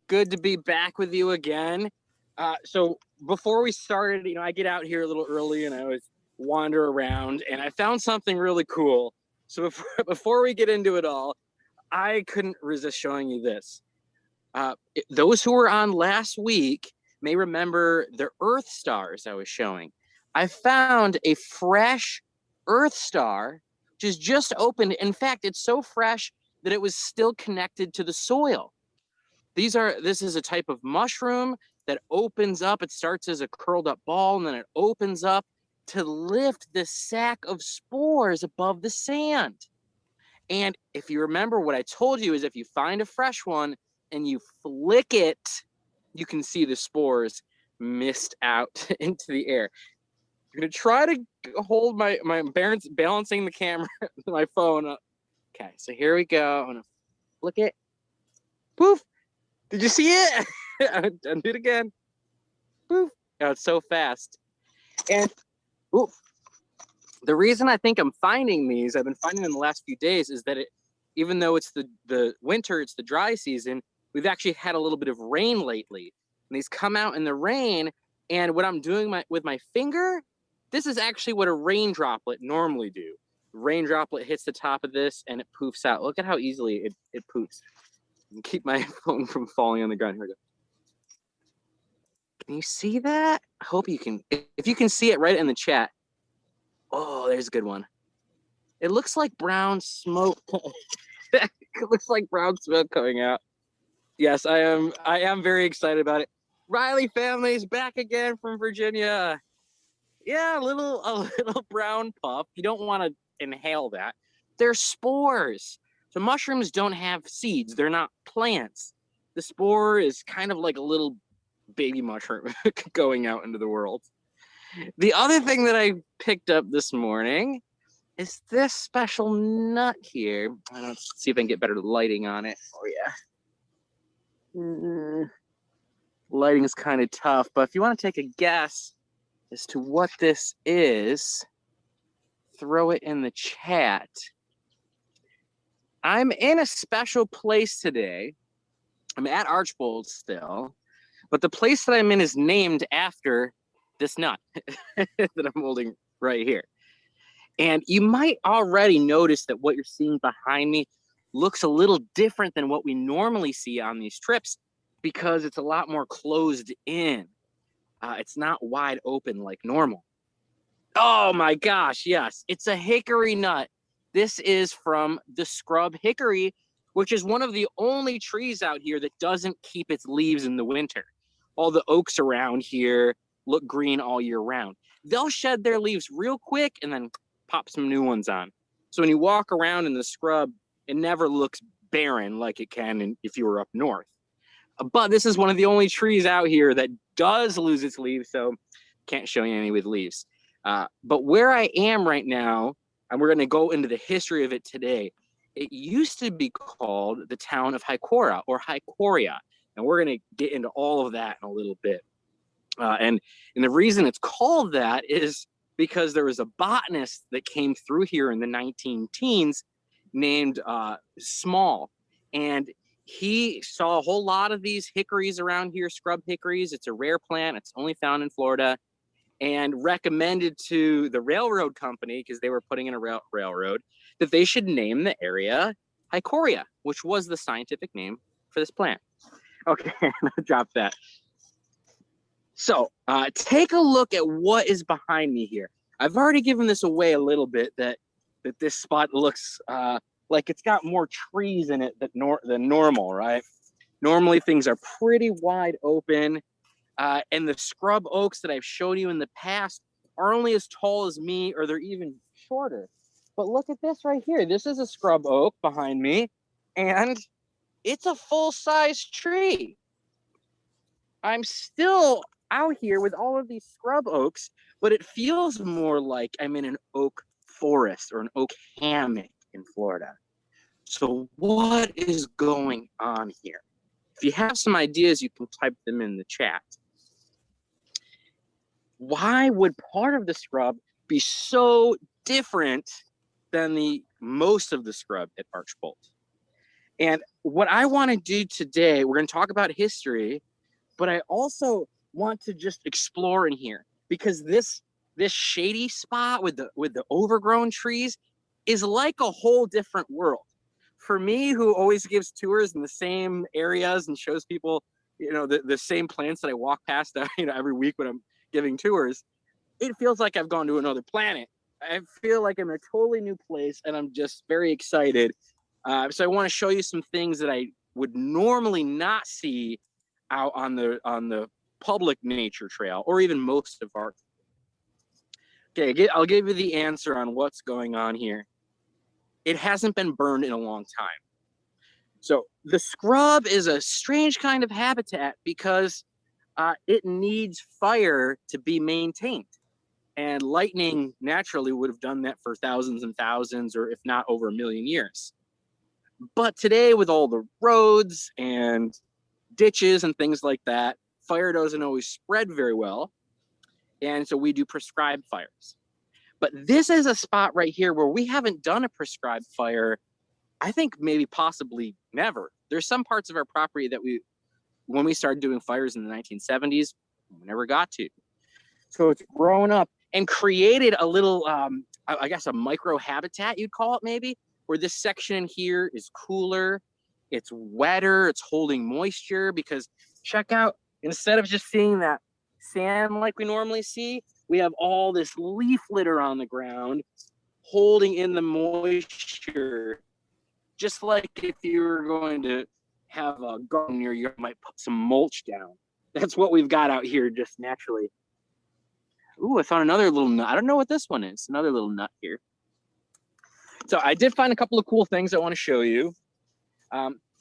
Good to be back with you again. So before we started, I get out here a little early and I always wander around, and I found something really cool. So before we get into it all, I couldn't resist showing you this. Those who were on last week may remember the Earth stars I was showing. I found a fresh Earth star, which is just opened. In fact, it's so fresh that it was still connected to the soil. This is a type of mushroom that opens up. It starts as a curled up ball, and then it opens up to lift this sack of spores above the sand. And if you remember, what I told you is if you find a fresh one and you flick it, you can see the spores mist out into the air. I'm gonna try to hold my balancing the camera, my phone up. Okay, so here we go. I'm gonna flick it. Poof. Did you see it? I'll do it again. Poof. Oh, it's so fast. And oof. The reason I think I'm finding these, I've been finding them the last few days, is that even though it's the winter, it's the dry season, we've actually had a little bit of rain lately. And these come out in the rain, and what I'm doing with my finger, this is actually what a rain droplet normally do. Rain droplet hits the top of this and it poofs out. Look at how easily it poofs. Keep my phone from falling on the ground. Here we go. Can you see that? I hope you can. If you can see it, write it in the chat. Oh, there's a good one. It looks like brown smoke. It looks like brown smoke coming out. Yes, I am very excited about it. Riley family's back again from Virginia. Yeah, a little brown puff. You don't want to inhale that. They're spores. So mushrooms don't have seeds. They're not plants. The spore is kind of like a little baby mushroom going out into the world. The other thing that I picked up this morning is this special nut here. Let's see if I can get better lighting on it. Oh, yeah. Lighting is kind of tough, but if you want to take a guess as to what this is, throw it in the chat. I'm in a special place today. I'm at Archbold still, but the place that I'm in is named after this nut that I'm holding right here. And you might already notice that what you're seeing behind me looks a little different than what we normally see on these trips, because it's a lot more closed in. It's not wide open like normal. Oh my gosh, yes, it's a hickory nut. This is from the scrub hickory, which is one of the only trees out here that doesn't keep its leaves in the winter. All the oaks around here look green all year round. They'll shed their leaves real quick and then pop some new ones on. So when you walk around in the scrub, it never looks barren like it can if you were up north. But this is one of the only trees out here that does lose its leaves, so can't show you any with leaves. But where I am right now, and we're going to go into the history of it today, it used to be called the town of Hykora or Hycoria, and we're going to get into all of that in a little bit. And the reason it's called that is because there was a botanist that came through here in the 19 teens named Small, and he saw a whole lot of these hickories around here, scrub hickories. It's a rare plant. It's only found in Florida, and recommended to the railroad company, because they were putting in a railroad, that they should name the area Hycoria, which was the scientific name for this plant. Okay, I'll drop that. So take a look at what is behind me here. I've already given this away a little bit, that this spot looks like it's got more trees in it than normal, right? Normally things are pretty wide open. And the scrub oaks that I've shown you in the past are only as tall as me, or they're even shorter. But look at this right here. This is a scrub oak behind me, and it's a full-size tree. I'm still out here with all of these scrub oaks, but it feels more like I'm in an oak forest or an oak hammock in Florida. So what is going on here? If you have some ideas, you can type them in the chat. Why would part of the scrub be so different than most of the scrub at Archbold? And what I want to do today, we're going to talk about history, but I also want to just explore in here, because this shady spot with the overgrown trees is like a whole different world. For me, who always gives tours in the same areas and shows people, the same plants that I walk past, every week when I'm giving tours, it feels like I've gone to another planet. I feel like I'm in a totally new place, and I'm just very excited. So I want to show you some things that I would normally not see out on the public nature trail, or even most of our. Okay, I'll give you the answer on what's going on here. It hasn't been burned in a long time. So the scrub is a strange kind of habitat because it needs fire to be maintained. And lightning naturally would have done that for thousands and thousands, or if not over 1 million years. But today, with all the roads and ditches and things like that, fire doesn't always spread very well. And so we do prescribed fires. But this is a spot right here where we haven't done a prescribed fire, I think maybe possibly never. There's some parts of our property that when we started doing fires in the 1970s, we never got to. So it's grown up and created a little, I guess, a micro habitat, you'd call it maybe, where this section here is cooler, it's wetter, it's holding moisture, because check out, instead of just seeing that sand like we normally see, we have all this leaf litter on the ground holding in the moisture, just like if you were going to have a garden near you might put some mulch down. That's what we've got out here just naturally. Ooh, I found another little nut. I don't know what this one is. Another little nut here. So I did find a couple of cool things I want to show you.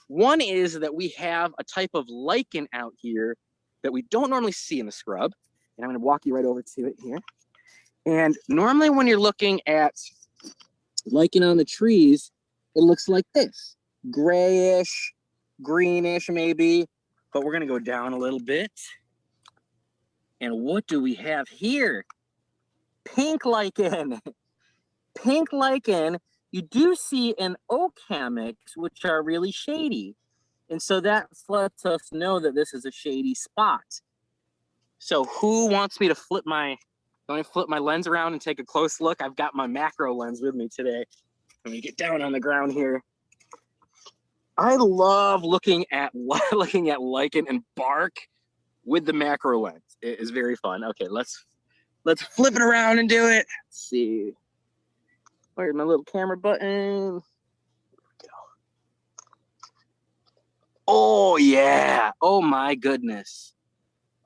One is that we have a type of lichen out here that we don't normally see in the scrub. And I'm going to walk you right over to it here. And normally when you're looking at lichen on the trees, it looks like this. Grayish, greenish maybe. But we're going to go down a little bit. And what do we have here? Pink lichen. Pink lichen you do see in oak hammocks, which are really shady. And so that lets us know that this is a shady spot. So who wants me to flip my lens around and take a close look? I've got my macro lens with me today. Let me get down on the ground here. I love looking at lichen and bark with the macro lens. It is very fun. Okay, let's flip it around and do it. Let's see. Where's my little camera button? Oh yeah. Oh my goodness.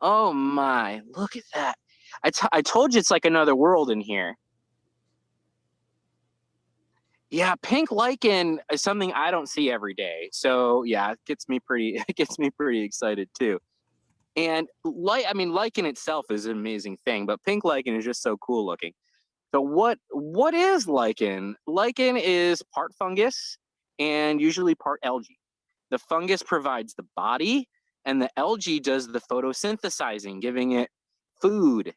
Oh my. Look at that. I told you it's like another world in here. Yeah, pink lichen is something I don't see every day. So yeah, it gets me pretty excited too. And lichen itself is an amazing thing, but pink lichen is just so cool looking. So what is lichen? Lichen is part fungus and usually part algae. The fungus provides the body, and the algae does the photosynthesizing, giving it food.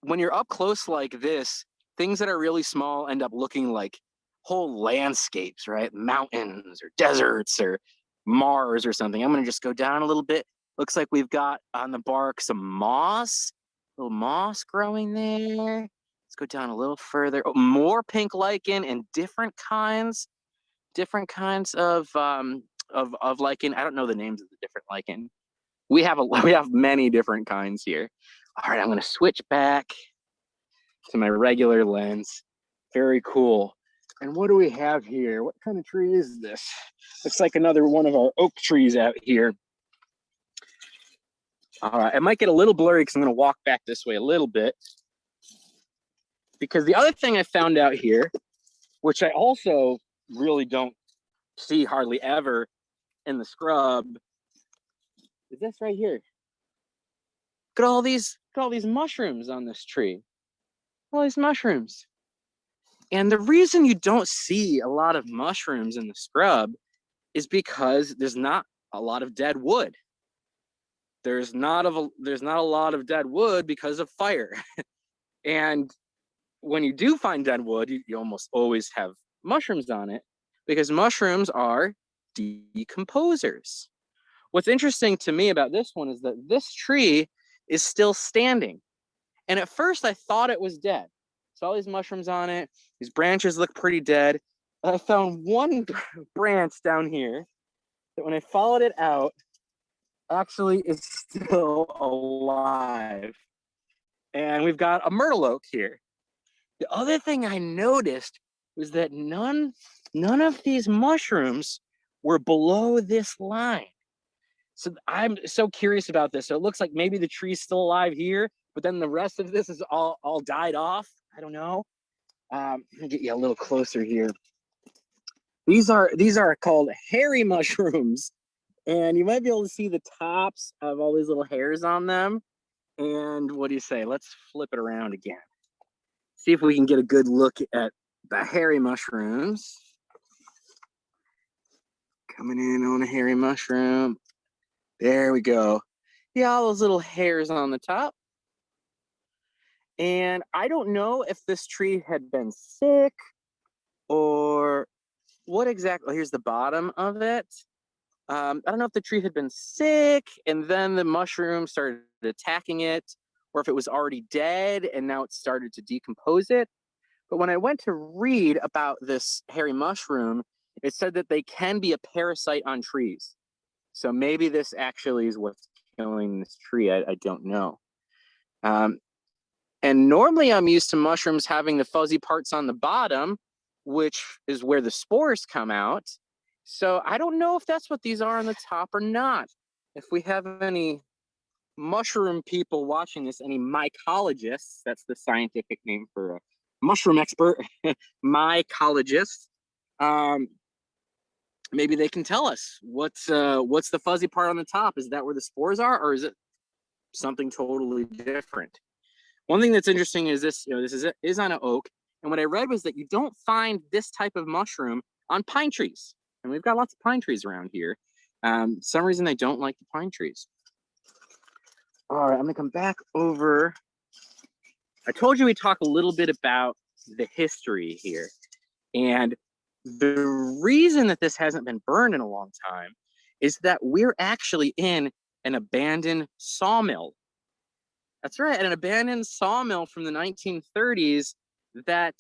When you're up close like this, things that are really small end up looking like whole landscapes, right? Mountains or deserts or Mars or something. I'm going to just go down a little bit. Looks like we've got on the bark some moss. Little moss growing there. Let's go down a little further. Oh, more pink lichen and different kinds of lichen. I don't know the names of the different lichen. We have many different kinds here. All right, I'm going to switch back to my regular lens. Very cool. And what do we have here? What kind of tree is this? Looks like another one of our oak trees out here. All right, I might get a little blurry because I'm going to walk back this way a little bit. Because the other thing I found out here, which I also really don't see hardly ever in the scrub, is this right here. Look at all these mushrooms on this tree. All these mushrooms. And the reason you don't see a lot of mushrooms in the scrub is because there's not a lot of dead wood. There's not a lot of dead wood because of fire. And when you do find dead wood, you almost always have mushrooms on it. because mushrooms are decomposers. What's interesting to me about this one is that this tree is still standing. And at first I thought it was dead. Saw all these mushrooms on it. These branches look pretty dead. I found one branch down here that when I followed it out, actually is still alive. And we've got a myrtle oak here. The other thing I noticed was that none of these mushrooms were below this line. So I'm so curious about this. So it looks like maybe the tree's still alive here, but then the rest of this is all died off. I don't know. Let me get you a little closer here. These are called hairy mushrooms, and you might be able to see the tops of all these little hairs on them. And what do you say? Let's flip it around again. See if we can get a good look at the hairy mushrooms. Coming in on a hairy mushroom. There we go. Yeah, all those little hairs on the top. And I don't know if this tree had been sick or what exactly. Here's the bottom of it. I don't know if the tree had been sick and then the mushroom started attacking it, or if it was already dead and now it started to decompose it. But when I went to read about this hairy mushroom, it said that they can be a parasite on trees. So maybe this actually is what's killing this tree. I don't know. And normally I'm used to mushrooms having the fuzzy parts on the bottom, which is where the spores come out. So I don't know if that's what these are on the top or not. If we have any mushroom people watching this, any mycologists, that's the scientific name for a mushroom expert, mycologist, maybe they can tell us what's the fuzzy part on the top. Is that where the spores are, or is it something totally different? One thing that's interesting is this, this is on an oak, and what I read was that you don't find this type of mushroom on pine trees, and we've got lots of pine trees around here. Some reason I don't like the pine trees. All right, I'm gonna come back over. I told you we'd talk a little bit about the history here, and the reason that this hasn't been burned in a long time is that we're actually in an abandoned sawmill. That's right, an abandoned sawmill from the 1930s that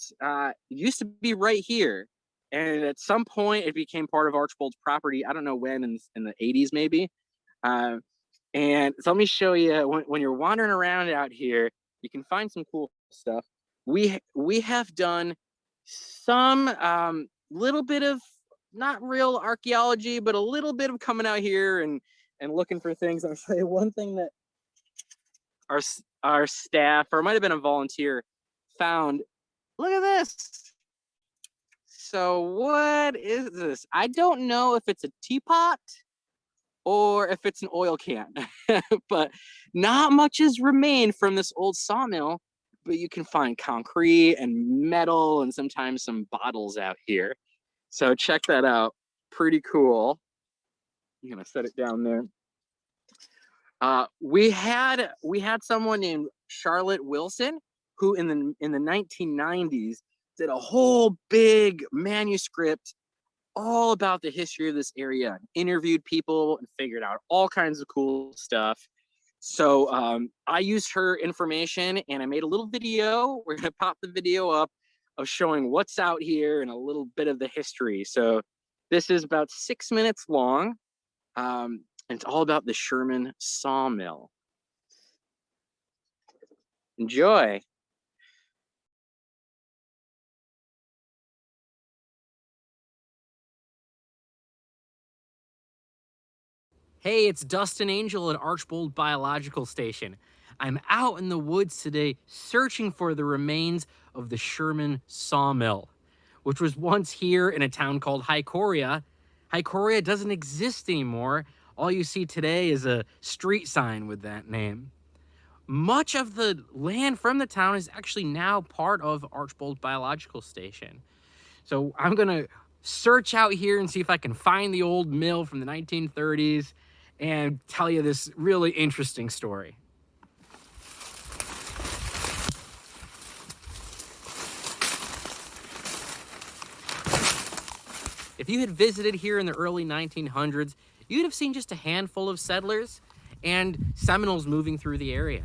used to be right here. And at some point, it became part of Archbold's property. I don't know when, in the 80s maybe. And so let me show you, when you're wandering around out here, you can find some cool stuff. We have done some little bit of, not real archaeology, but a little bit of coming out here and looking for things. I'll show you one thing that our staff, or it might have been a volunteer, found. Look at this. So what is this? I don't know if it's a teapot or if it's an oil can, but not much has remained from this old sawmill, but you can find concrete and metal and sometimes some bottles out here. So check that out. Pretty cool. I'm gonna set it down there. We had someone named Charlotte Wilson who in the 1990s did a whole big manuscript all about the history of this area, and interviewed people and figured out all kinds of cool stuff. So I used her information and I made a little video. We're gonna pop the video up of showing what's out here and a little bit of the history. So this is about 6 minutes long. And it's all about the Sherman Sawmill. Enjoy. Hey, it's Dustin Angel at Archbold Biological Station. I'm out in the woods today searching for the remains of the Sherman Sawmill, which was once here in a town called Hycoria. Hycoria doesn't exist anymore. All you see today is a street sign with that name. Much of the land from the town is actually now part of Archbold Biological Station. So I'm gonna search out here and see if I can find the old mill from the 1930s and tell you this really interesting story. If you had visited here in the early 1900s, you'd have seen just a handful of settlers and Seminoles moving through the area.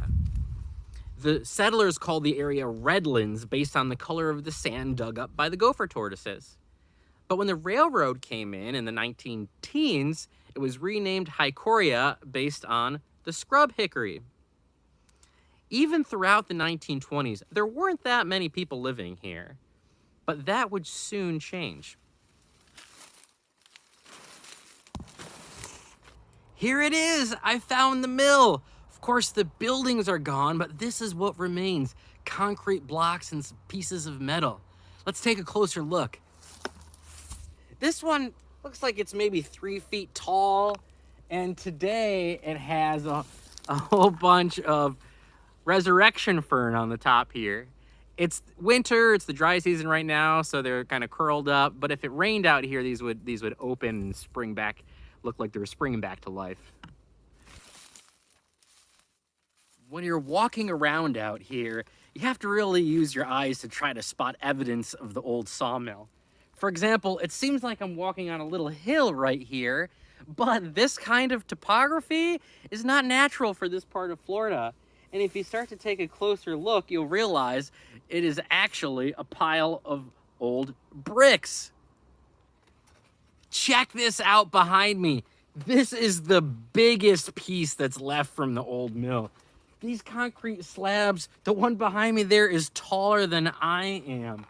The settlers called the area Redlands based on the color of the sand dug up by the gopher tortoises. But when the railroad came in the 19 teens, it was renamed Hycoria based on the scrub hickory. Even throughout the 1920s, there weren't that many people living here, but that would soon change. Here it is, I found the mill. Of course, the buildings are gone, but this is what remains: concrete blocks and pieces of metal. Let's take a closer look. This one looks like it's maybe 3 feet tall, and today it has a whole bunch of resurrection fern on the top here. It's winter, it's the dry season right now, so they're kind of curled up, but if it rained out here, these would open and spring back, look like they were springing back to life. When you're walking around out here, you have to really use your eyes to try to spot evidence of the old sawmill. For example, it seems like I'm walking on a little hill right here, but this kind of topography is not natural for this part of Florida. And if you start to take a closer look, you'll realize it is actually a pile of old bricks. Check this out behind me. This is the biggest piece that's left from the old mill. These concrete slabs, the one behind me there is taller than I am.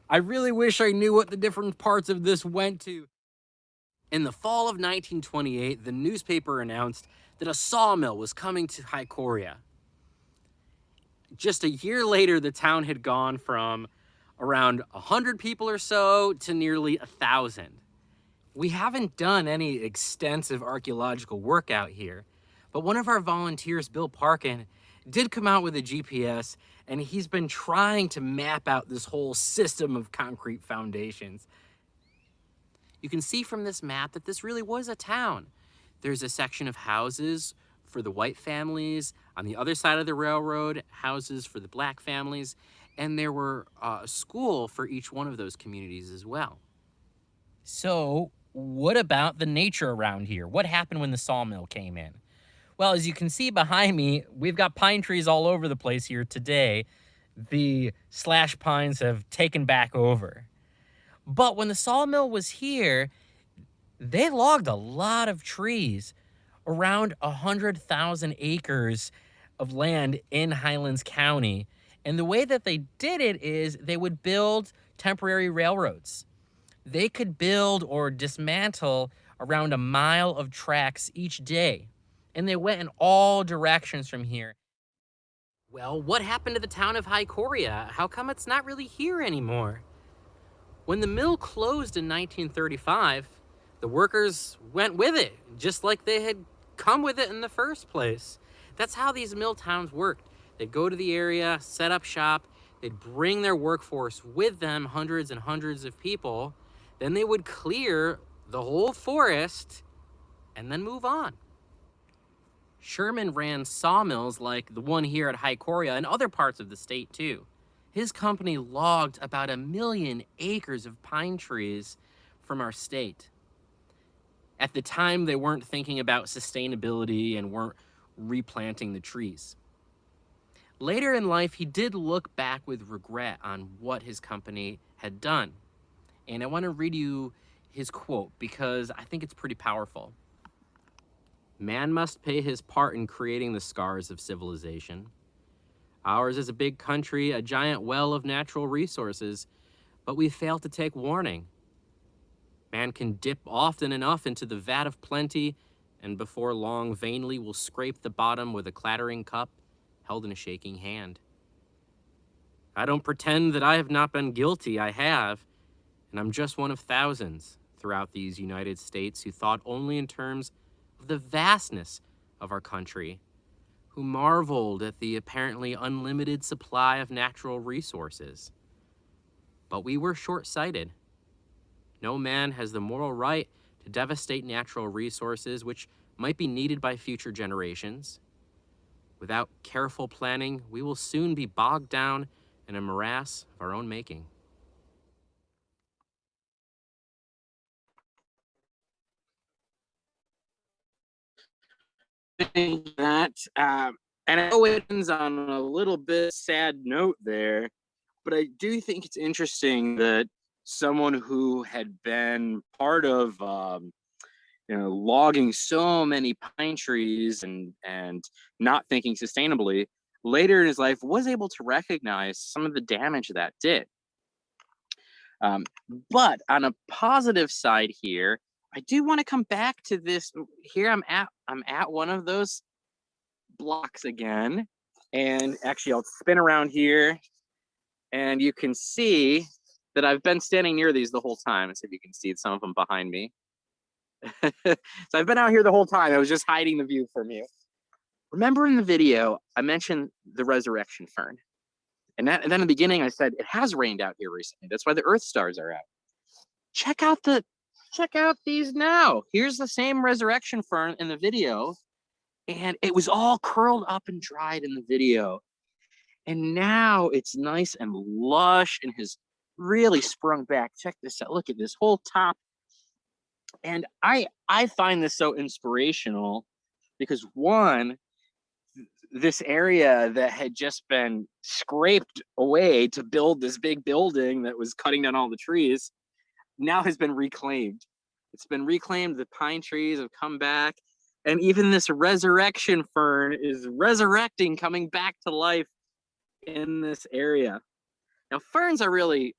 I really wish I knew what the different parts of this went to. In the fall of 1928, the newspaper announced that a sawmill was coming to Hycoria. Just a year later, the town had gone from around 100 people or so to nearly 1,000. We haven't done any extensive archaeological work out here, but one of our volunteers, Bill Parkin, did come out with a GPS, and he's been trying to map out this whole system of concrete foundations. You can see from this map that this really was a town. There's a section of houses for the white families. On the other side of the railroad, houses for the black families. And there were a school for each one of those communities as well. So what about the nature around here? What happened when the sawmill came in? Well, as you can see behind me, we've got pine trees all over the place here today. The slash pines have taken back over. But when the sawmill was here, they logged a lot of trees, around 100,000 acres of land in Highlands County. And the way that they did it is they would build temporary railroads. They could build or dismantle around a mile of tracks each day. And they went in all directions from here. Well, what happened to the town of Hycoria? How come it's not really here anymore? When the mill closed in 1935, the workers went with it, just like they had come with it in the first place. That's how these mill towns worked. They'd go to the area, set up shop, they'd bring their workforce with them, hundreds and hundreds of people, then they would clear the whole forest and then move on. Sherman ran sawmills like the one here at Hycoria and other parts of the state too. His company logged about 1 million acres of pine trees from our state. At the time, they weren't thinking about sustainability and weren't replanting the trees. Later in life, he did look back with regret on what his company had done. And I want to read you his quote because I think it's pretty powerful. "Man must pay his part in creating the scars of civilization. Ours is a big country, a giant well of natural resources, but we fail to take warning. Man can dip often enough into the vat of plenty, and before long vainly will scrape the bottom with a clattering cup held in a shaking hand. I don't pretend that I have not been guilty, I have, and I'm just one of thousands throughout these United States who thought only in terms of the vastness of our country, who marveled at the apparently unlimited supply of natural resources. But we were short-sighted. No man has the moral right to devastate natural resources which might be needed by future generations. Without careful planning, we will soon be bogged down in a morass of our own making." think that, and I know it ends on a little bit sad note there, but I do think it's interesting that someone who had been part of, logging so many pine trees and not thinking sustainably, later in his life was able to recognize some of the damage that did. But on a positive side here, I do want to come back to this. Here I'm at one of those blocks again, and actually I'll spin around here, and you can see that I've been standing near these the whole time. So if you can see some of them behind me. So I've been out here the whole time. I was just hiding the view from you. Remember in the video, I mentioned the resurrection fern. And then in the beginning, I said it has rained out here recently. That's why the earth stars are out. Check out these now. Here's the same resurrection fern in the video. And it was all curled up and dried in the video. And now it's nice and lush and has really sprung back. Check this out. Look at this whole top. And I find this so inspirational because, one, this area that had just been scraped away to build this big building that was cutting down all the trees now has been reclaimed. It's been reclaimed. The pine trees have come back. And even this resurrection fern is resurrecting, coming back to life in this area. Now, ferns are really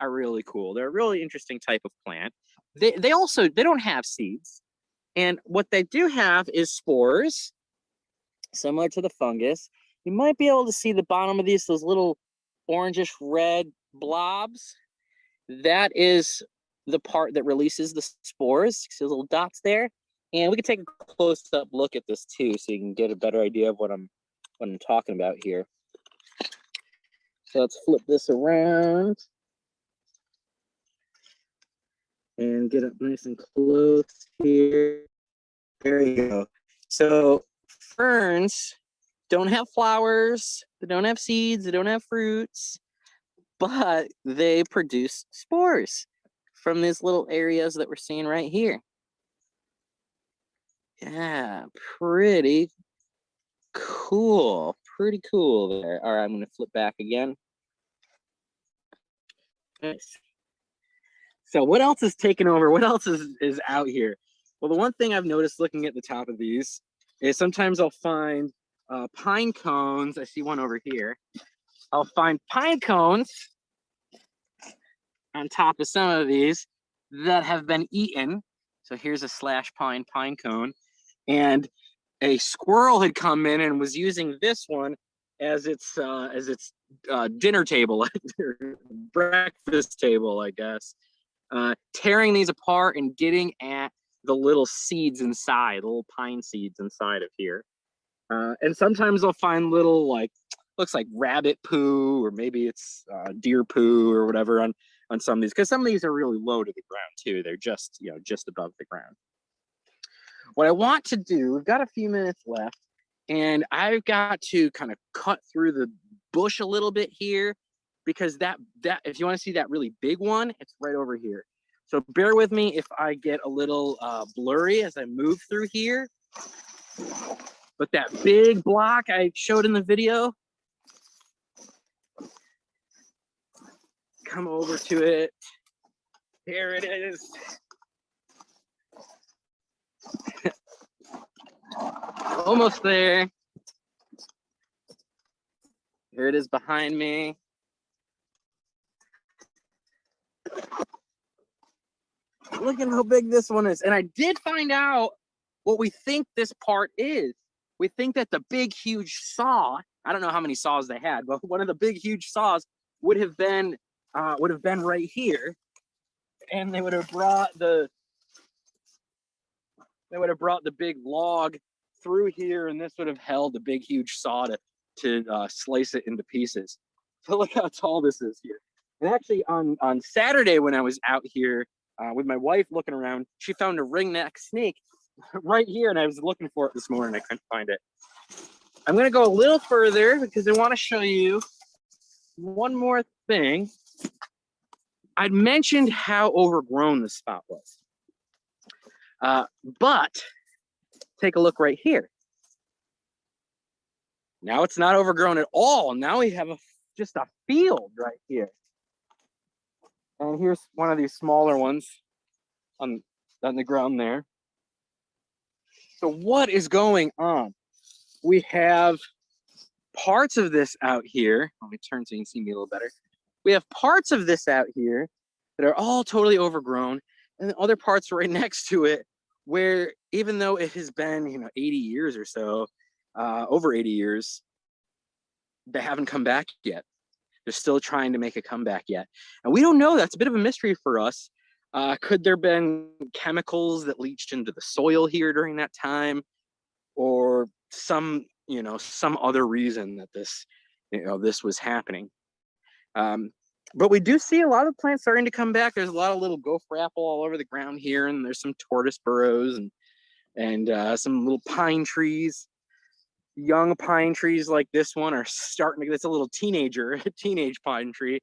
cool. They're a really interesting type of plant. They don't have seeds. And what they do have is spores, similar to the fungus. You might be able to see the bottom of those little orangish red blobs. That is the part that releases the spores. See those little dots there? And we can take a close-up look at this too, so you can get a better idea of what I'm talking about here. So let's flip this around and get up nice and close here. There you go. So ferns don't have flowers, they don't have seeds, they don't have fruits, but they produce spores from these little areas that we're seeing right here. Yeah, pretty cool. Pretty cool there. All right, I'm going to flip back again. Nice. So what else is taking over? What else is out here? Well, the one thing I've noticed looking at the top of these is sometimes I'll find pine cones. I see one over here. I'll find pine cones on top of some of these that have been eaten. So here's a slash pine cone. And a squirrel had come in and was using this one as its dinner table, breakfast table, I guess. Tearing these apart and getting at the little seeds inside, little pine seeds inside of here. And sometimes I'll find little, looks like rabbit poo, or maybe it's deer poo or whatever on some of these, because some of these are really low to the ground too. They're just above the ground. What I want to do, we've got a few minutes left, and I've got to kind of cut through the bush a little bit here, because that if you want to see that really big one, it's right over here. So bear with me if I get a little blurry as I move through here. But that big block I showed in the video, come over to it. Here it is. Almost there. Here it is behind me. Look at how big this one is. And I did find out what we think this part is. We think that the big, huge saw, I don't know how many saws they had, but one of the big, huge saws would have been right here. And they would have brought the big log through here, and this would have held the big, huge saw to slice it into pieces. So look how tall this is here. And actually on Saturday when I was out here with my wife looking around, she found a ringneck snake right here, and I was looking for it this morning. I couldn't find it. I'm going to go a little further because I want to show you one more thing. I'd mentioned how overgrown this spot was. But take a look right here. Now it's not overgrown at all. Now we have just a field right here. And here's one of these smaller ones on the ground there. So what is going on? We have parts of this out here. Let me turn so you can see me a little better. We have parts of this out here that are all totally overgrown, and other parts right next to it where, even though it has been, 80 years or so, over 80 years, they haven't come back yet. They're still trying to make a comeback yet. And we don't know. That's a bit of a mystery for us. Could there have been chemicals that leached into the soil here during that time, or some other reason that this was happening? But we do see a lot of plants starting to come back. There's a lot of little gopher apple all over the ground here, and there's some tortoise burrows and some little pine trees. Young pine trees like this one are starting to, it's a little teenage pine tree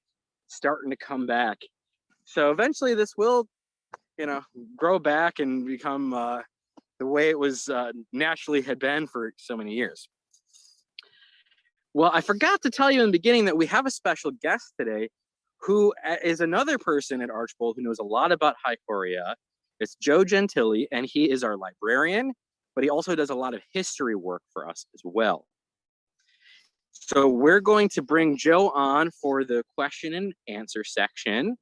starting to come back. So eventually this will, grow back and become the way it was naturally had been for so many years. Well, I forgot to tell you in the beginning that we have a special guest today who is another person at Archbold who knows a lot about Hycoria. It's Joe Gentili, and he is our librarian, but he also does a lot of history work for us as well. So we're going to bring Joe on for the question and answer section.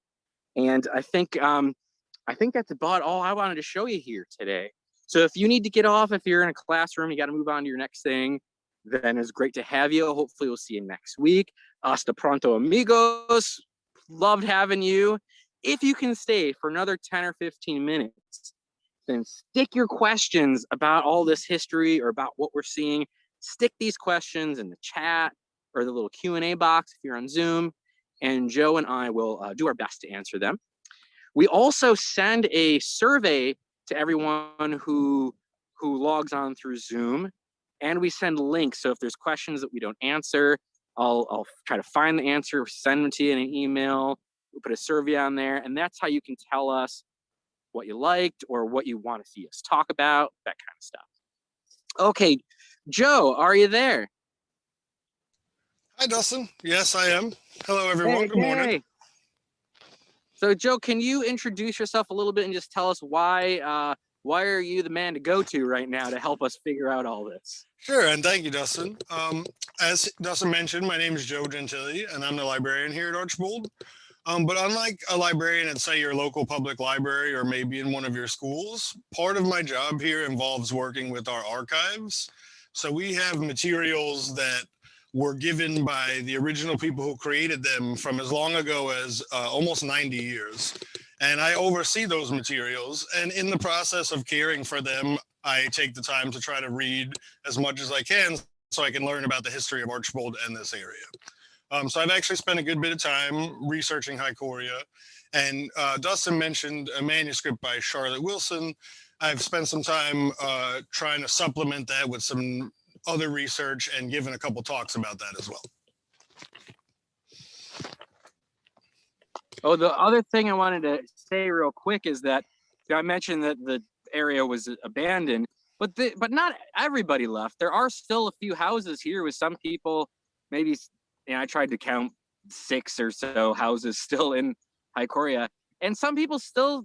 And I think that's about all I wanted to show you here today. So if you need to get off, if you're in a classroom, you got to move on to your next thing, then it's great to have you. Hopefully we'll see you next week. Hasta pronto, amigos. Loved having you. If you can stay for another 10 or 15 minutes, then stick your questions about all this history or about what we're seeing. Stick these questions in the chat or the little Q&A box if you're on Zoom, and Joe and I will do our best to answer them. We also send a survey to everyone who logs on through Zoom, and we send links. So if there's questions that we don't answer, I'll try to find the answer, send them to you in an email. We'll put a survey on there, and that's how you can tell us what you liked or what you want to see us talk about, that kind of stuff. Okay, Joe, are you there? Hi, Dustin. Yes, I am. Hello, everyone. Hey, good morning. So, Joe, can you introduce yourself a little bit and just tell us why are you the man to go to right now to help us figure out all this? Sure, and thank you, Dustin. As Dustin mentioned, my name is Joe Gentili, and I'm the librarian here at Archbold. But unlike a librarian at, say, your local public library or maybe in one of your schools, part of my job here involves working with our archives. So we have materials that were given by the original people who created them from as long ago as almost 90 years. And I oversee those materials. And in the process of caring for them, I take the time to try to read as much as I can so I can learn about the history of Archbold and this area. So I've actually spent a good bit of time researching Hycoria. And Dustin mentioned a manuscript by Charlotte Wilson. I've spent some time trying to supplement that with some other research and given a couple talks about that as well. Oh, the other thing I wanted to say real quick is that I mentioned that the area was abandoned, but not everybody left. There are still a few houses here with some people, maybe, I tried to count 6 or so houses still in Hycoria, and some people still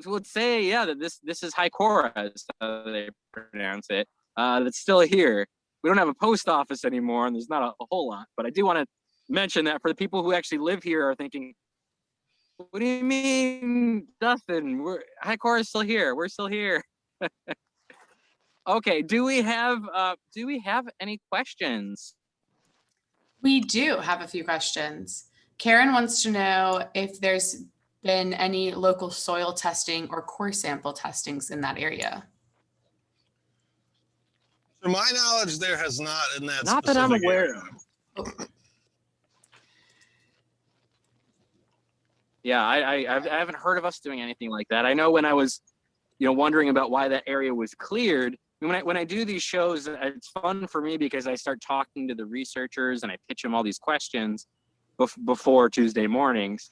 would say, yeah, that this is Hycoria, is how they pronounce it. That's still here. We don't have a post office anymore, and there's not a whole lot, but I do want to mention that for the people who actually live here are thinking, what do you mean, Dustin? Hycoria is still here. We're still here. Okay, do we have any questions? We do have a few questions. Karen wants to know if there's been any local soil testing or core sample testings in that area. To my knowledge, there has not in that Not that I'm aware area. of. Yeah, I haven't heard of us doing anything like that. I know when I was, wondering about why that area was cleared, when I do these shows, it's fun for me because I start talking to the researchers and I pitch them all these questions before Tuesday mornings.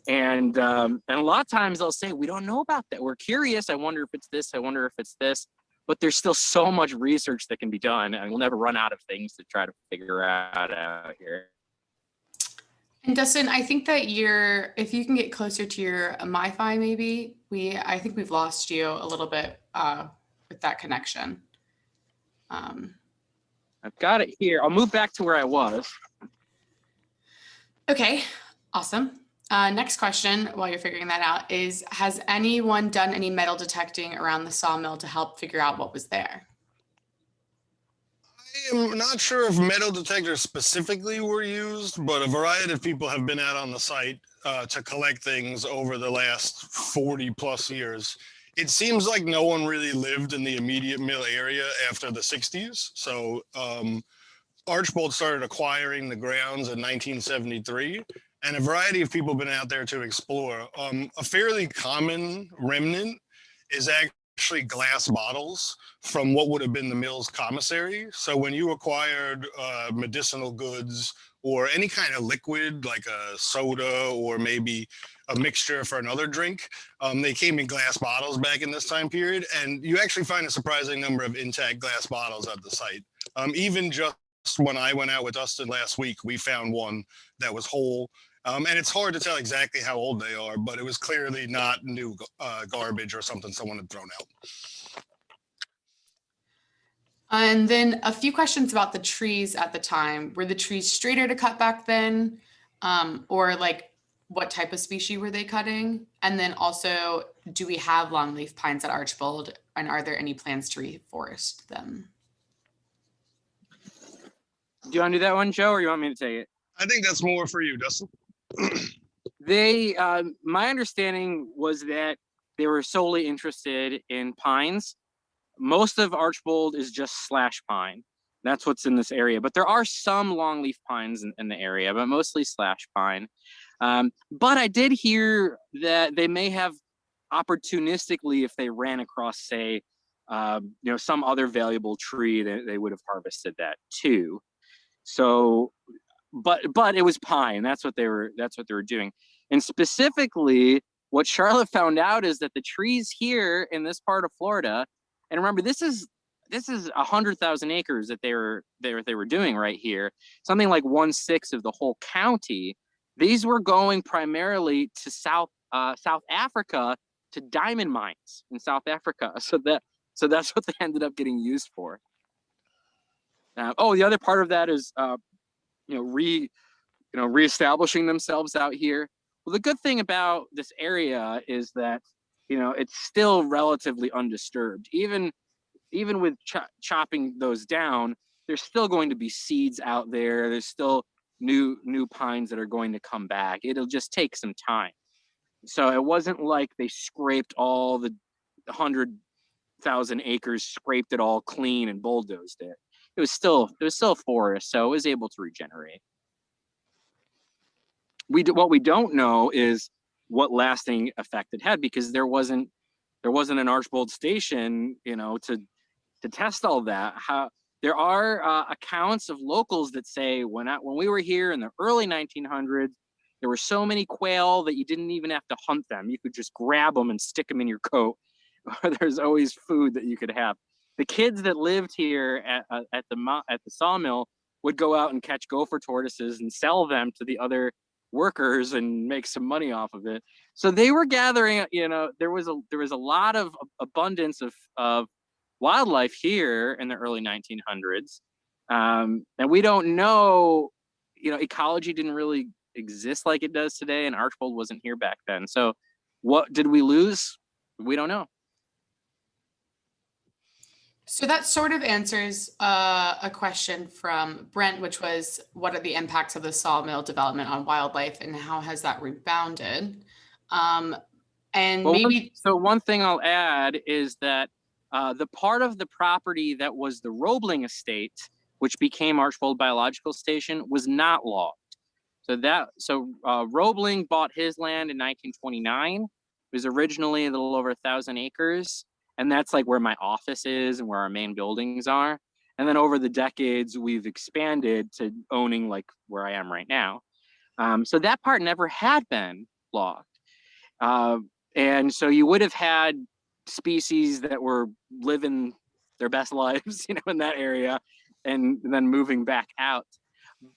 And a lot of times they'll say, we don't know about that. We're curious. I wonder if it's this. I wonder if it's this. but there's still so much research that can be done, and we'll never run out of things to try to figure out here. And Dustin, I think that if you can get closer to your MiFi, maybe I think we've lost you a little bit with that connection. I've got it here. I'll move back to where I was. Okay, awesome. Next question, while you're figuring that out, is has anyone done any metal detecting around the sawmill to help figure out what was there? I am not sure if metal detectors specifically were used, but a variety of people have been out on the site to collect things over the last 40 plus years. It seems like no one really lived in the immediate mill area after the 60s. So Archbold started acquiring the grounds in 1973, and a variety of people have been out there to explore. A fairly common remnant is actually glass bottles from what would have been the mill's commissary. So when you acquired medicinal goods or any kind of liquid like a soda or maybe a mixture for another drink, they came in glass bottles back in this time period, and you actually find a surprising number of intact glass bottles at the site. Even just when I went out with Dustin last week, we found one that was whole. And it's hard to tell exactly how old they are, but it was clearly not new garbage or something someone had thrown out. And then a few questions about the trees at the time. Were the trees straighter to cut back then? Or like what type of species were they cutting? And then also, do we have longleaf pines at Archbold? And are there any plans to reforest them? Do you want to do that one, Joe, or you want me to take it? I think that's more for you, Dustin. My understanding was that they were solely interested in pines. Most of Archbold is just slash pine. That's what's in this area, but there are some longleaf pines in the area, but mostly slash pine. But I did hear that they may have opportunistically, if they ran across, say, some other valuable tree, they would have harvested that too. So, but it was pine. That's what they were doing. And specifically, what Charlotte found out is that the trees here in this part of Florida, and remember, this is 100,000 acres that they were doing right here, something like 1/6 of the whole county. These were going primarily to South Africa, to diamond mines in South Africa. So that's what they ended up getting used for. The other part of that is reestablishing themselves out here. Well, the good thing about this area is that it's still relatively undisturbed. Even with chopping those down, there's still going to be seeds out there. There's still new pines that are going to come back. It'll just take some time. So it wasn't like they scraped all the 100,000 acres, scraped it all clean and bulldozed it. It was still forest, so it was able to regenerate. What we don't know is what lasting effect it had, because there wasn't an Archbold station, to test all that. There are accounts of locals that say when we were here in the early 1900s, there were so many quail that you didn't even have to hunt them. You could just grab them and stick them in your coat. There's always food that you could have. The kids that lived here at the sawmill would go out and catch gopher tortoises and sell them to the other workers and make some money off of it. So they were gathering. There was a lot of abundance of wildlife here in the early 1900s, and we don't know. Ecology didn't really exist like it does today, and Archbold wasn't here back then. So, what did we lose? We don't know. So that sort of answers a question from Brent, which was, what are the impacts of the sawmill development on wildlife and how has that rebounded? One thing I'll add is that the part of the property that was the Roebling estate, which became Archbold Biological Station, was not logged. So Roebling bought his land in 1929. It was originally a little over 1,000 acres. And that's like where my office is and where our main buildings are. And then over the decades, we've expanded to owning like where I am right now. So that part never had been logged. And so you would have had species that were living their best lives, in that area, and then moving back out.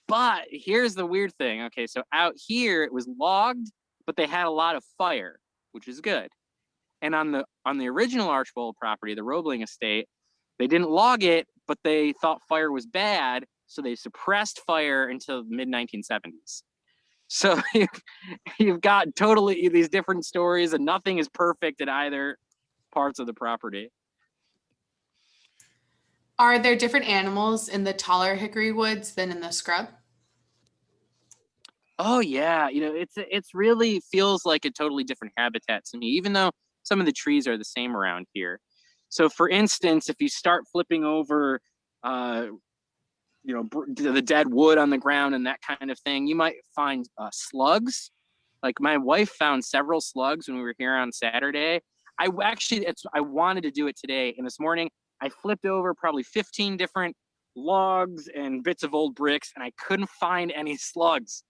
But here's the weird thing. Okay, so out here it was logged, but they had a lot of fire, which is good. And on the original Archbold property, the Roebling estate, they didn't log it, but they thought fire was bad, so they suppressed fire until the mid 1970s. So you've got totally these different stories, and nothing is perfect in either parts of the property. Are there different animals in the taller hickory woods than in the scrub? Oh yeah, it's really feels like a totally different habitat to me, even though some of the trees are the same around here. So for instance, if you start flipping over the dead wood on the ground and that kind of thing, you might find slugs. Like my wife found several slugs when we were here on Saturday. I wanted to do it today, and this morning I flipped over probably 15 different logs and bits of old bricks, and I couldn't find any slugs.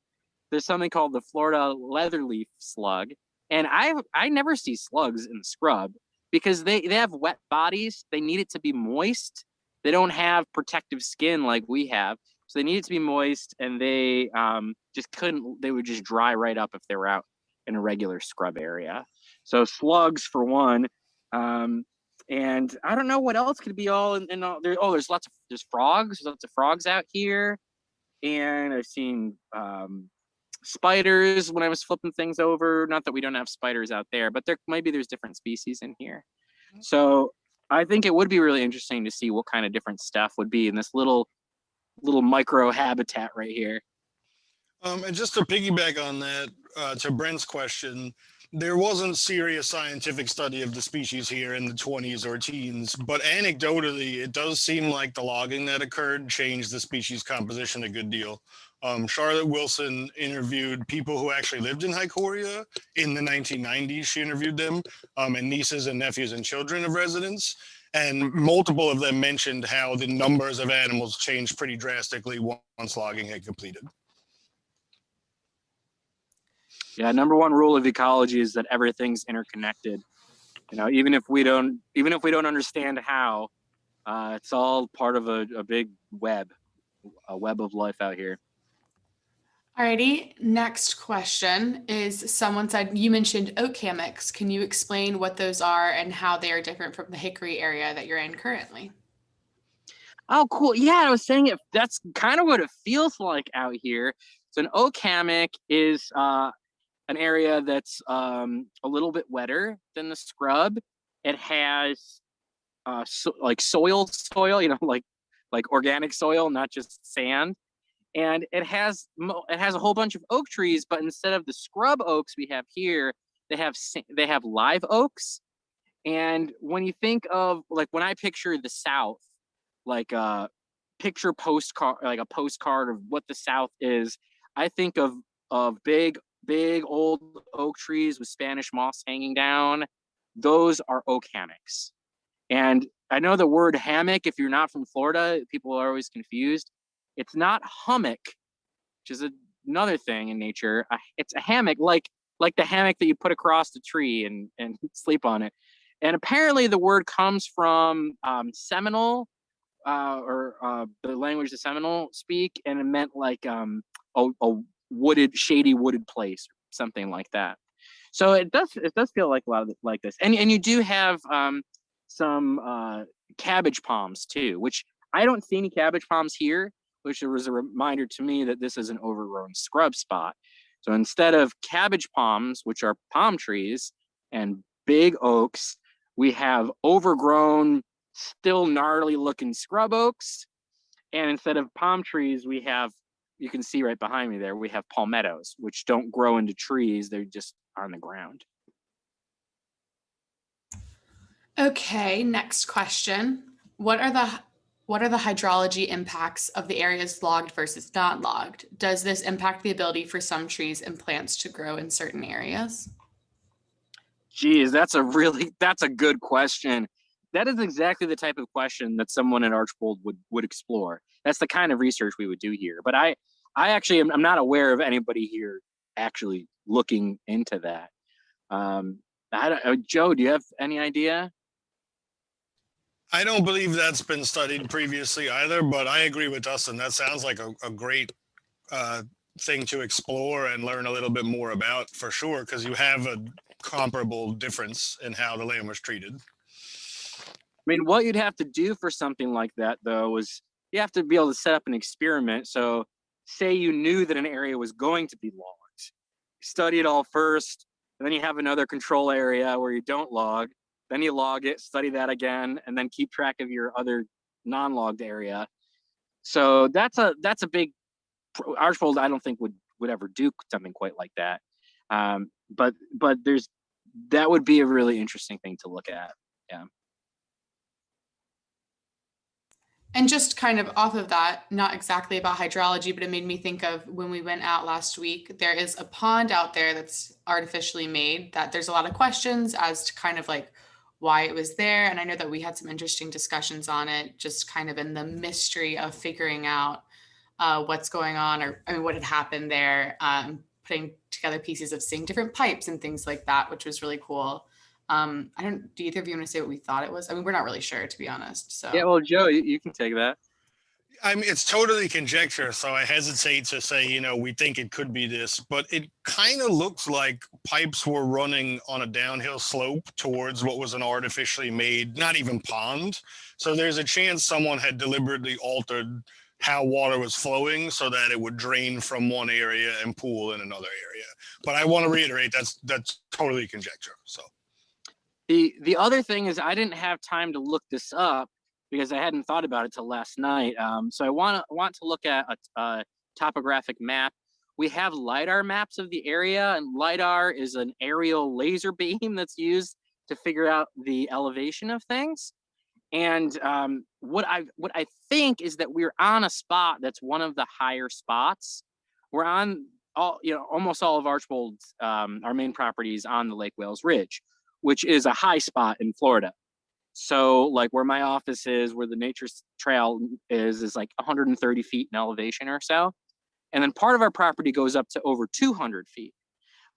There's something called the Florida leatherleaf slug, and I never see slugs in the scrub because they have wet bodies. They need it to be moist. They don't have protective skin like we have, so they need it to be moist, and they just couldn't. They would just dry right up if they were out in a regular scrub area. So slugs for one, and I don't know what else could be all in all there. Oh, there's frogs. There's lots of frogs out here, and I've seen spiders when I was flipping things over. Not that we don't have spiders out there, but there's different species in here. So I think it would be really interesting to see what kind of different stuff would be in this little micro habitat right here. And just to piggyback on that, to Brent's question, there wasn't serious scientific study of the species here in the 20s or teens, but anecdotally, it does seem like the logging that occurred changed the species composition a good deal. Charlotte Wilson interviewed people who actually lived in Hycoria in the 1990s. She interviewed them, and nieces and nephews and children of residents. And multiple of them mentioned how the numbers of animals changed pretty drastically once logging had completed. Yeah, number one rule of ecology is that everything's interconnected. Even if we don't understand how, it's all part of a big web of life out here. Alrighty, next question is someone said, you mentioned oak hammocks. Can you explain what those are and how they are different from the hickory area that you're in currently? Oh, cool. Yeah, I was saying that's kind of what it feels like out here. So an oak hammock is an area that's a little bit wetter than the scrub. It has like soil, like organic soil, not just sand. And it has a whole bunch of oak trees, but instead of the scrub oaks we have here, they have live oaks. And when you think of, like, when I picture the South, like picture postcard, like a postcard of what the South is, I think of big old oak trees with Spanish moss hanging down. Those are oak hammocks. And I know the word hammock, if you're not from Florida, people are always confused. It's not hummock, which is another thing in nature. It's a hammock, like the hammock that you put across the tree and sleep on it. And apparently the word comes from Seminole, or the language the Seminole speak, and it meant like a shady wooded place, something like that. So it does feel like a lot of like this. And you do have some cabbage palms too, which I don't see any cabbage palms here, which was a reminder to me that this is an overgrown scrub spot. So instead of cabbage palms, which are palm trees, and big oaks, we have overgrown, still gnarly looking scrub oaks. And instead of palm trees, we have, you can see right behind me there, we have palmettos, which don't grow into trees. They're just on the ground. Okay, next question. What are the hydrology impacts of the areas logged versus not logged? Does this impact the ability for some trees and plants to grow in certain areas? Geez, that's a good question. That is exactly the type of question that someone at Archbold would explore. That's the kind of research we would do here. But I actually I'm not aware of anybody here actually looking into that. Joe, do you have any idea? I don't believe that's been studied previously either, but I agree with Dustin. That sounds like a great thing to explore and learn a little bit more about for sure, because you have a comparable difference in how the land was treated. I mean, what you'd have to do for something like that, though, is you have to be able to set up an experiment. So, say you knew that an area was going to be logged, study it all first, and then you have another control area where you don't log. Then you log it, study that again, and then keep track of your other non-logged area. So that's a big Archbold. I don't think would ever do something quite like that. But that would be a really interesting thing to look at. Yeah. And just kind of off of that, not exactly about hydrology, but it made me think of when we went out last week, there is a pond out there that's artificially made that there's a lot of questions as to kind of like why it was there. And I know that we had some interesting discussions on it, just kind of in the mystery of figuring out what's going on, or I mean, what had happened there, putting together pieces of seeing different pipes and things like that, which was really cool. Do either of you want to say what we thought it was? I mean, we're not really sure, to be honest. So yeah, well, Joe, you can take that. I mean, it's totally conjecture, so I hesitate to say, we think it could be this, but it kind of looks like pipes were running on a downhill slope towards what was an artificially made, not even pond. So there's a chance someone had deliberately altered how water was flowing so that it would drain from one area and pool in another area. But I want to reiterate, that's totally conjecture. So the other thing is I didn't have time to look this up because I hadn't thought about it till last night. So I want to look at a topographic map. We have LiDAR maps of the area, and LiDAR is an aerial laser beam that's used to figure out the elevation of things. And what I think is that we're on a spot that's one of the higher spots. We're on almost all of Archbold's our main properties on the Lake Wales Ridge, which is a high spot in Florida. So like where my office is, where the nature trail is like 130 feet in elevation or so. And then part of our property goes up to over 200 feet.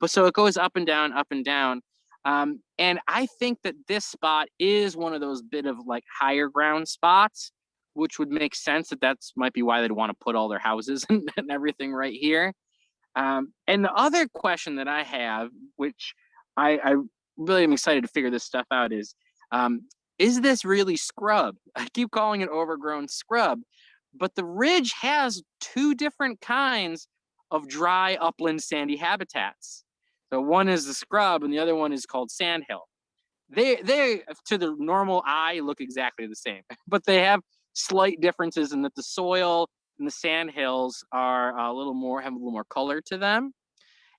But so it goes up and down, up and down. And I think that this spot is one of those bit of like higher ground spots, which would make sense that might be why they'd want to put all their houses and everything right here. And the other question that I have, which I really am excited to figure this stuff out, is this really scrub? I keep calling it overgrown scrub, but the ridge has two different kinds of dry upland sandy habitats. So one is the scrub and the other one is called sandhill. They to the normal eye look exactly the same, but they have slight differences in that the soil and the sandhills are have a little more color to them.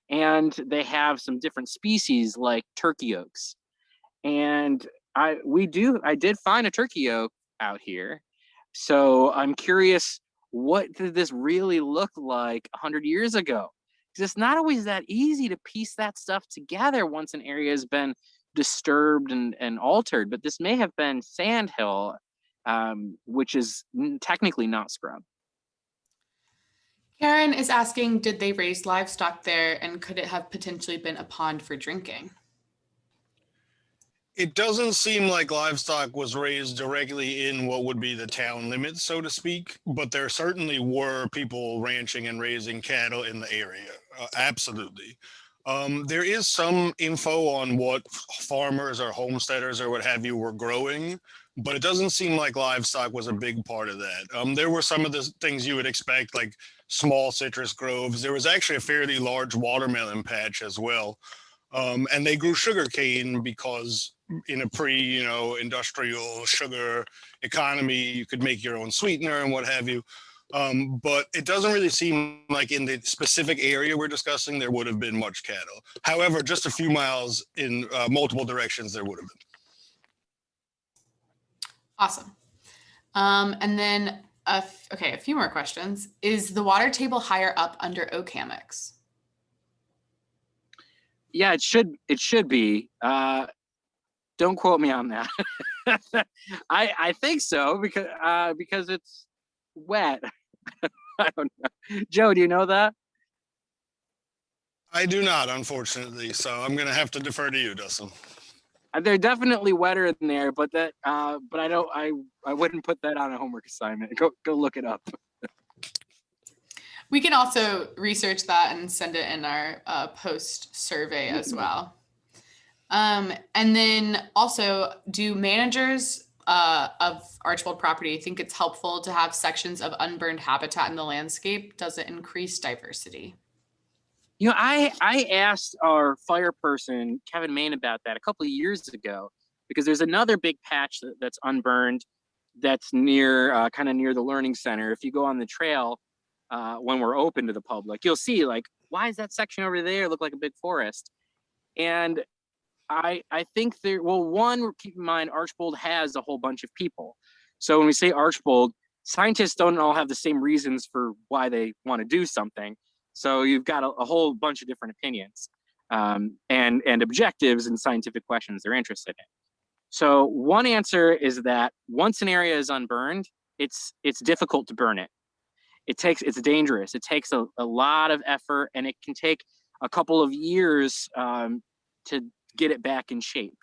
And they have some different species like turkey oaks. And I did find a turkey oak out here. So I'm curious, what did this really look like 100 years ago? Because it's not always that easy to piece that stuff together once an area has been disturbed and altered. But this may have been sandhill, which is technically not scrub. Karen is asking, did they raise livestock there, and could it have potentially been a pond for drinking? it doesn't seem like livestock was raised directly in what would be the town limits, so to speak, but there certainly were people ranching and raising cattle in the area. Absolutely. There is some info on what farmers or homesteaders or what have you were growing, but it doesn't seem like livestock was a big part of that. There were some of the things you would expect, like small citrus groves. There was actually a fairly large watermelon patch as well. And they grew sugarcane because in a pre-industrial sugar economy, you could make your own sweetener and what have you. But it doesn't really seem like in the specific area we're discussing, there would have been much cattle. However, just a few miles in multiple directions, there would have been. Awesome. And then, a few more questions. Is the water table higher up under oak hammocks? Yeah, it should be. Don't quote me on that. I think so because it's wet. I don't know. Joe, do you know that? I do not, unfortunately. So I'm going to have to defer to you, Dustin. They're definitely wetter in there, but that but I wouldn't put that on a homework assignment. Go look it up. We can also research that and send it in our post survey as well. And then also, do managers of Archbold property think it's helpful to have sections of unburned habitat in the landscape? Does it increase diversity? You know, I asked our fire person, Kevin Main, about that a couple of years ago, because there's another big patch that's unburned that's near, kind of near the learning center. If you go on the trail, when we're open to the public, you'll see, like, why is that section over there look like a big forest? And I think there, well, one, keep in mind, Archbold has a whole bunch of people. So when we say Archbold, scientists don't all have the same reasons for why they want to do something. So you've got a whole bunch of different opinions and objectives and scientific questions they're interested in. So one answer is that once an area is unburned, it's difficult to burn it. It's dangerous. It takes a lot of effort, and it can take a couple of years to get it back in shape.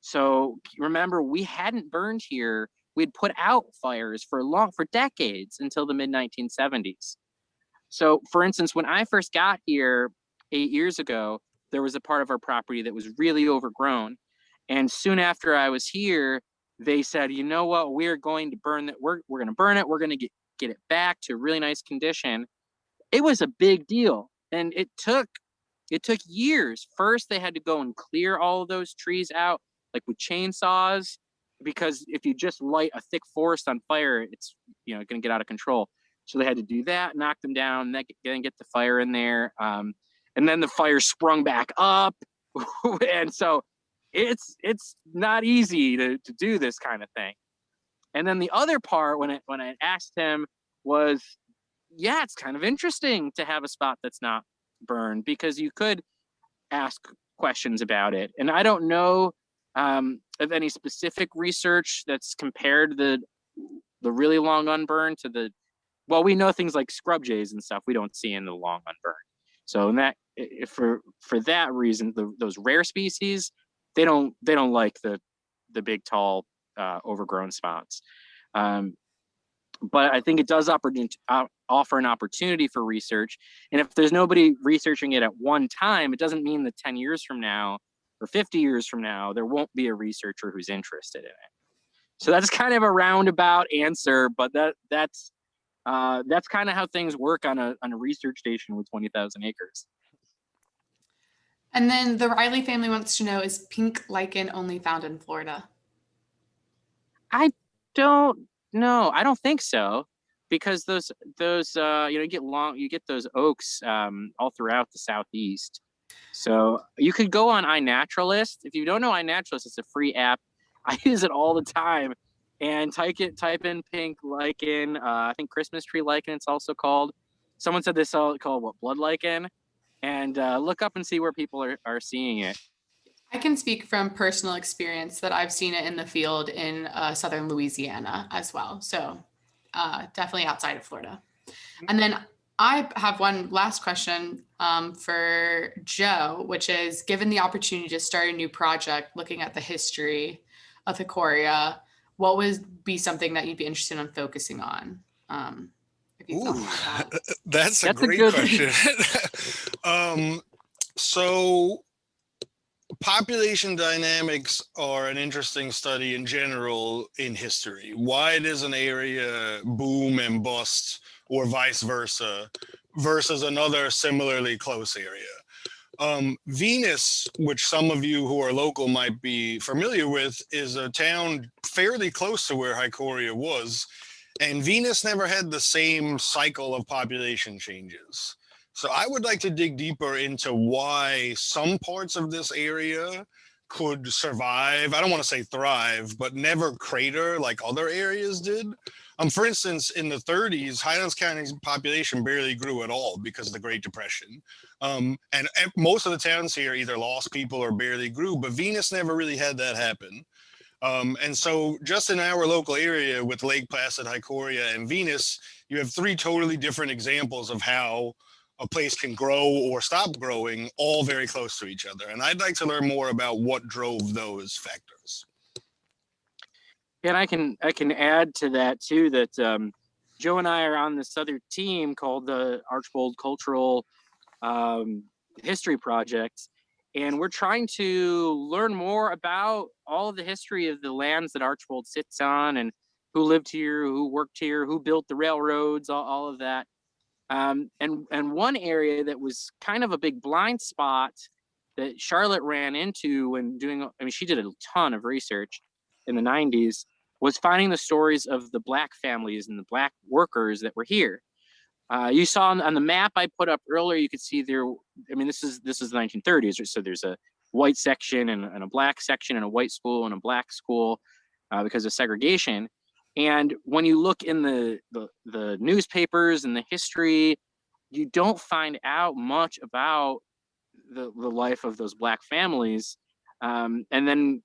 So remember, we hadn't burned here. We'd put out fires for decades until the mid 1970s. So for instance, when I first got here 8 years ago, there was a part of our property that was really overgrown. And soon after I was here, they said, you know what, we're going to burn it. We're going to burn it. We're going to get it back to really nice condition. It was a big deal. And it took years. First, they had to go and clear all of those trees out, like with chainsaws, because if you just light a thick forest on fire, it's, you know, going to get out of control. So they had to do that, knock them down, then get the fire in there. And then the fire sprung back up. And so it's not easy to do this kind of thing. And then the other part, when I asked him, was, yeah, it's kind of interesting to have a spot that's not burned, because you could ask questions about it. And I don't know of any specific research that's compared the really long unburned to the, well, we know things like scrub jays and stuff we don't see in the long unburned. So in that, for that reason, those rare species, they don't like the big, tall, overgrown spots. But I think it does offer an opportunity for research. And if there's nobody researching it at one time, it doesn't mean that 10 years from now or 50 years from now, there won't be a researcher who's interested in it. So that's kind of a roundabout answer, but that's kind of how things work on a research station with 20,000 acres. And then the Riley family wants to know, is pink lichen only found in Florida? I don't know. I don't think so, because those you get those oaks all throughout the Southeast. So you could go on iNaturalist. If you don't know iNaturalist, it's a free app. I use it all the time. And type in pink lichen. I think Christmas tree lichen, it's also called. Someone said they saw it called blood lichen. And look up and see where people are seeing it. I can speak from personal experience that I've seen it in the field in southern Louisiana as well. So definitely outside of Florida. And then I have one last question for Joe, which is, given the opportunity to start a new project looking at the history of Hicoria, what would be something that you'd be interested in focusing on? Ooh, that's a great question. So population dynamics are an interesting study in general in history. Why does an area boom and bust, or vice versa, versus another similarly close area? Venus, which some of you who are local might be familiar with, is a town fairly close to where Hicoria was. And Venus never had the same cycle of population changes. So I would like to dig deeper into why some parts of this area could survive. I don't want to say thrive, but never crater like other areas did. For instance, in the 30s, Highlands County's population barely grew at all because of the Great Depression. And most of the towns here either lost people or barely grew, but Venus never really had that happen. And so just in our local area with Lake Placid, Hicoria, and Venus, you have three totally different examples of how a place can grow or stop growing all very close to each other. And I'd like to learn more about what drove those factors. And I can add to that too, that Joe and I are on this other team called the Archbold Cultural History Project, and we're trying to learn more about all of the history of the lands that Archbold sits on, and who lived here, who worked here, who built the railroads, all of that. And one area that was kind of a big blind spot that Charlotte ran into when doing, I mean, she did a ton of research in the 90s, was finding the stories of the Black families and the Black workers that were here. You saw on the map I put up earlier, you could see there, I mean, this is the 1930s, so there's a white section and a Black section, and a white school and a Black school because of segregation. And when you look in the newspapers and the history, you don't find out much about the life of those Black families. And then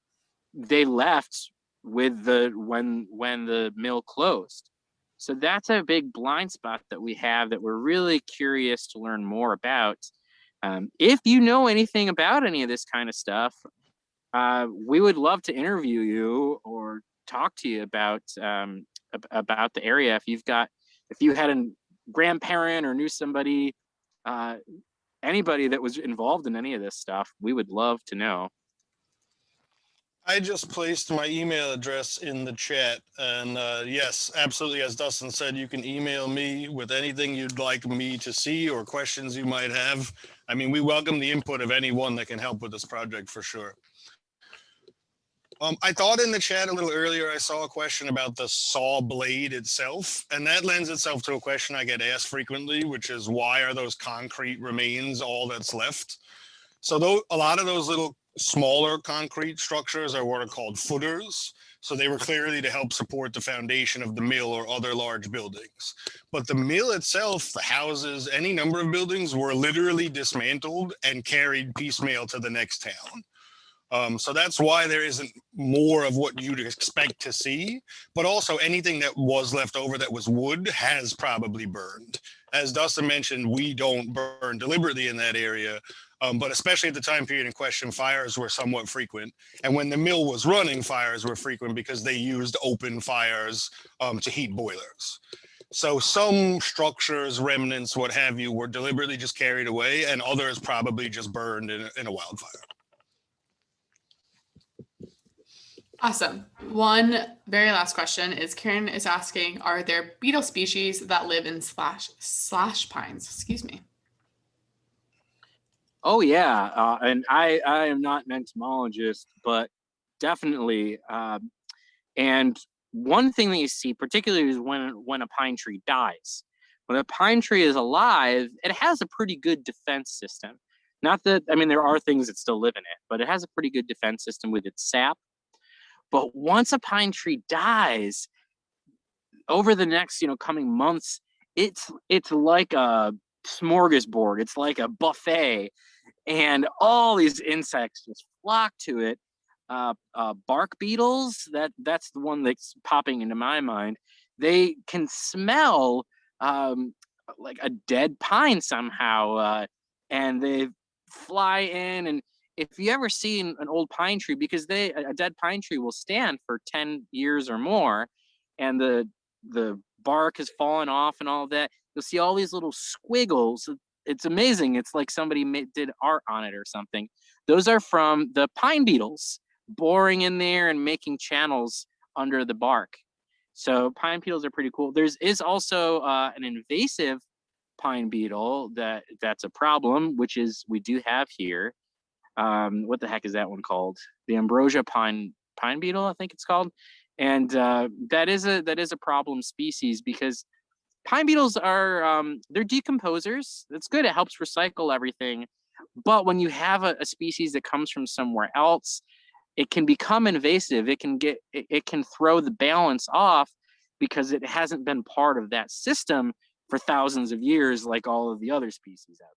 they left with when the mill closed. So that's a big blind spot that we have that we're really curious to learn more about. If you know anything about any of this kind of stuff, we would love to interview you or talk to you about the area. If you had a grandparent or knew somebody, anybody that was involved in any of this stuff, we would love to know. I just placed my email address in the chat, and yes, absolutely, as Dustin said, you can email me with anything you'd like me to see or questions you might have. I mean, we welcome the input of anyone that can help with this project for sure. I thought in the chat a little earlier, I saw a question about the saw blade itself, and that lends itself to a question I get asked frequently, which is, why are those concrete remains all that's left? So though a lot of those little smaller concrete structures are what are called footers. So they were clearly to help support the foundation of the mill or other large buildings. But the mill itself, the houses, any number of buildings were literally dismantled and carried piecemeal to the next town. So that's why there isn't more of what you'd expect to see, but also anything that was left over that was wood has probably burned. As Dustin mentioned, we don't burn deliberately in that area, but especially at the time period in question, fires were somewhat frequent. And when the mill was running, fires were frequent because they used open fires to heat boilers. So some structures, remnants, what have you, were deliberately just carried away, and others probably just burned in a wildfire. Awesome. One very last question is, Karen is asking, are there beetle species that live in slash pines? Excuse me. Oh yeah, and I am not an entomologist, but definitely. And one thing that you see, particularly, is when a pine tree dies. When a pine tree is alive, it has a pretty good defense system. Not that, I mean, there are things that still live in it, but it has a pretty good defense system with its sap. But once a pine tree dies, over the next, coming months, it's like a smorgasbord. It's like a buffet, and all these insects just flock to it. Bark beetles, that's the one that's popping into my mind. They can smell like a dead pine somehow, and they fly in. And if you ever see an old pine tree, because a dead pine tree will stand for 10 years or more, and the bark has fallen off and all of that, you'll see all these little squiggles. It's amazing. It's like somebody did art on it or something. Those are from the pine beetles boring in there and making channels under the bark. So pine beetles are pretty cool. Is also an invasive pine beetle that's a problem, which is we do have here. What the heck is that one called? The ambrosia pine beetle, I think it's called. And that is a problem species, because pine beetles are they're decomposers. That's good. It helps recycle everything. But when you have a species that comes from somewhere else, it can become invasive. It can throw the balance off because it hasn't been part of that system for thousands of years, like all of the other species out